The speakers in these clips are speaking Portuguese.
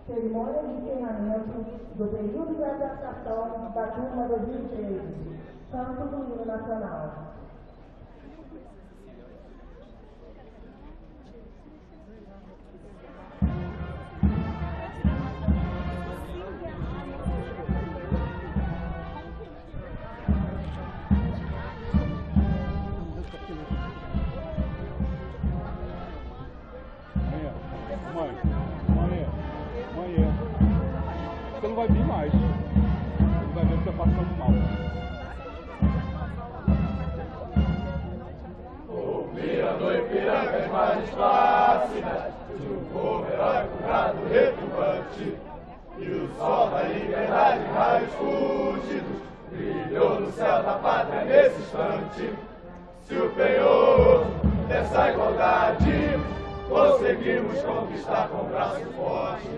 Cerimônia de encerramento do período de adaptação da turma 2013, Canto do Hino Nacional. Você não vai vir mais. Você vai ver que você está passando mal. Mirando Ipiranga as margens plácidas, de um povo heróico, brado, retumbante, e o sol da liberdade em raios fúlgidos brilhou no céu da pátria nesse instante. Se o penhor dessa igualdade conseguimos conquistar com braço forte,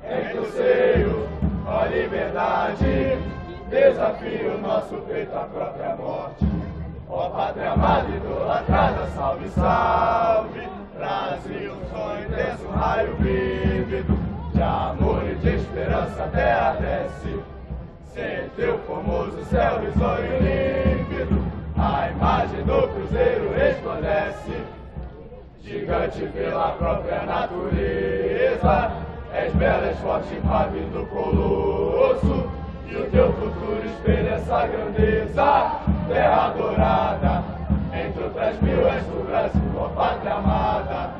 em teu seio, ó liberdade, desafio nosso peito à própria morte. Ó pátria amada, idolatrada, salve, salve, Brasil, sonho intenso, raio vívido, de amor e de esperança a terra desce, sem teu formoso céu risonho límpido, a imagem do cruzeiro resplandece, gigante pela própria natureza, és bela, és forte, impávido colosso, e o teu futuro espelha essa grandeza, terra dourada, entre outras mil és do Brasil, ó pátria amada,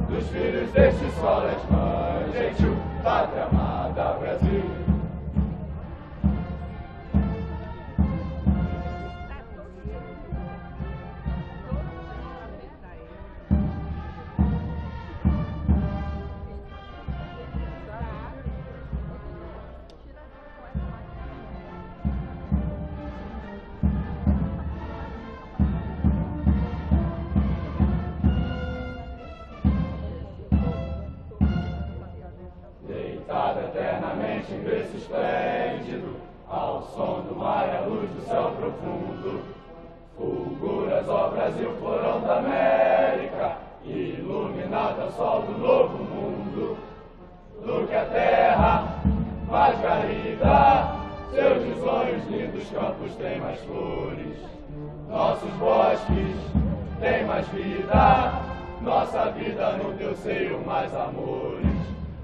dos filhos deste sol és mãe gentil, pátria amada, Brasil. Eternamente em berço esplêndido, ao som do mar e à luz do céu profundo, fulguras, ó Brasil, florão da América, iluminado ao sol do novo mundo, do que a terra mais garrida, seus risonhos lindos campos têm mais flores, nossos bosques têm mais vida, nossa vida no teu seio mais amores.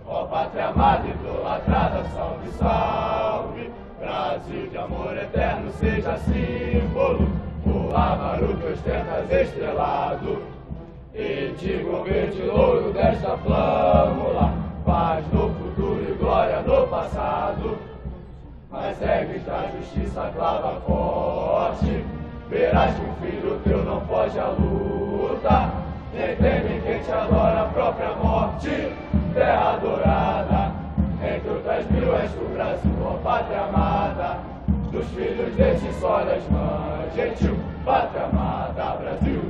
Ó pátria amada, idolatrada, salve, salve, Brasil de amor eterno seja símbolo, o amaro que ostentas estrelado, e digo verde louro desta flâmula, paz no futuro e glória no passado, mas segues da justiça clava forte, verás que um filho teu não foge à luta, nem teme quem te adora a própria morte, terra dourada, entre outras mil és do Brasil, ó pátria amada, dos filhos deste sol és mãe gentil, pátria amada, Brasil.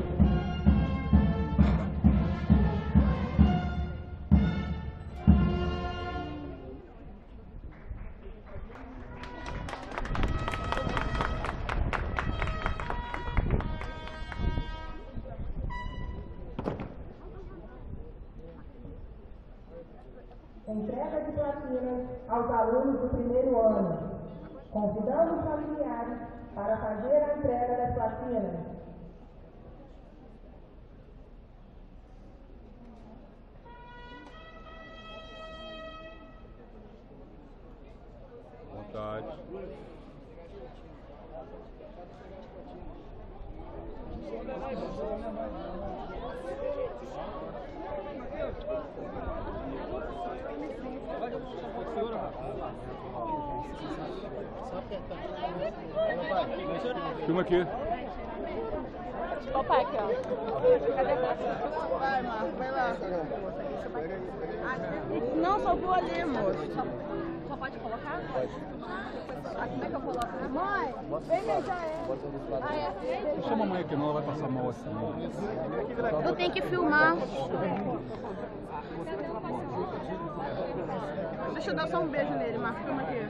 Entrega de plaquinhas aos alunos do primeiro ano. Convidando os familiares para fazer a entrega das plaquinhas. Vontade. Filma aqui. Opa, aqui, ó. Cadê você? Vai, Marco, vai lá. Não, só vou ali, moço. Só Pode colocar? Pode. Como é que eu coloco? Mãe, vem ver, já é. Ah, é? Não chama a mãe aqui não, ela vai passar mal assim. Eu tenho que filmar. Deixa eu dar só um beijo nele, Marcos. Filma aqui.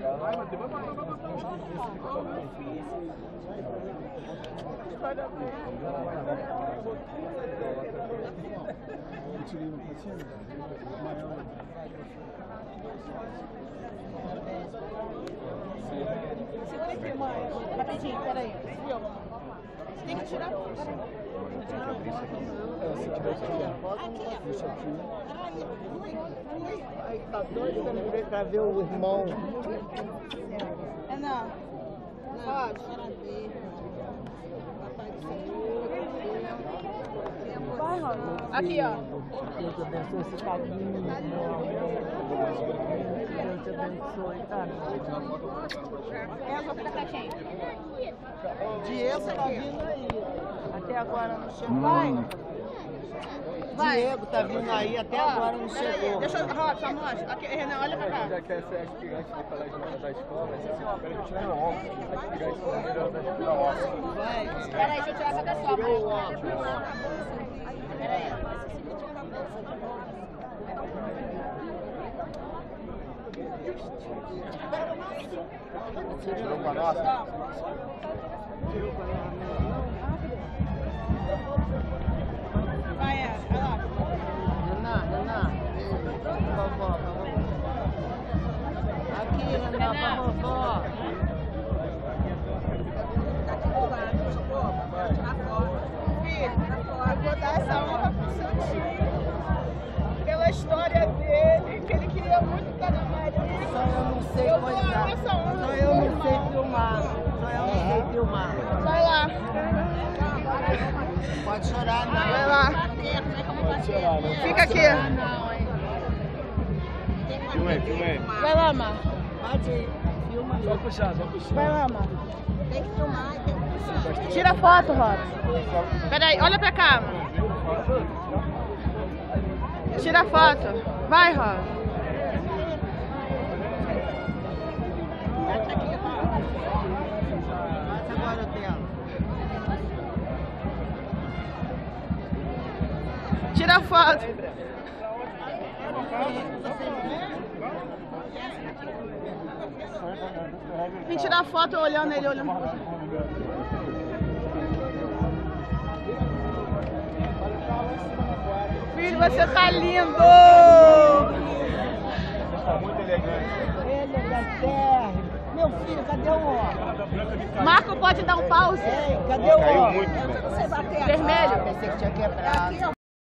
Segura aqui, mãe. Rapidinho, peraí. Você tem que tirar. Aí tá doido, você não veio pra ver o irmão. É não. Pode. Vai, Rosa. Aqui, ó. Deus te abençoe esse caminho, meu amor. Deus te abençoe, cara. É a roupa da caixinha. Diego tá vindo aí. Até agora não chegou. Vai. Diego tá vindo aí, até agora não chegou. Deixa eu... Rosa, só mostra. Aqui, Renan, olha pra cá. Já quer ser aspirante do colégio da escola, vai ser assim, ó, peraí, tirar o óculos. Aspirante da óculos. Vai. Peraí, deixa eu tirar essa pessoa. Tirou o óculos. Peraí. Você tirou com a nossa? Vai, vai lá. Renan. Vovó. Aqui, Renan, pra vovó. Filho, eu vou dar essa honra pro seu tio. Pela história dele, que ele queria muito estar na Maria. Só eu não sei coisar. Só eu não sei filmar. Vai lá. Pode chorar, não. Vai lá. Pode chorar, né? Fica aqui. Filma aí. Vai lá, Mar. Pode ir. Filma aí. Só puxar. Vai lá, Mar. Tem que filmar, tem que puxar. Tira foto, Rosa. Peraí, olha pra cá. Tira foto. Vai, Rosa. Agora dela. Tira foto. Vem tirar foto olhando ele, olhando. Filho, você tá lindo! Tá muito elegante. Elegante. Meu filho, cadê o ó? Marco, pode dar um pause? Ei, cadê o ó? Caiu muito. Eu não sei bater. Vermelho. Pensei que tinha quebrado.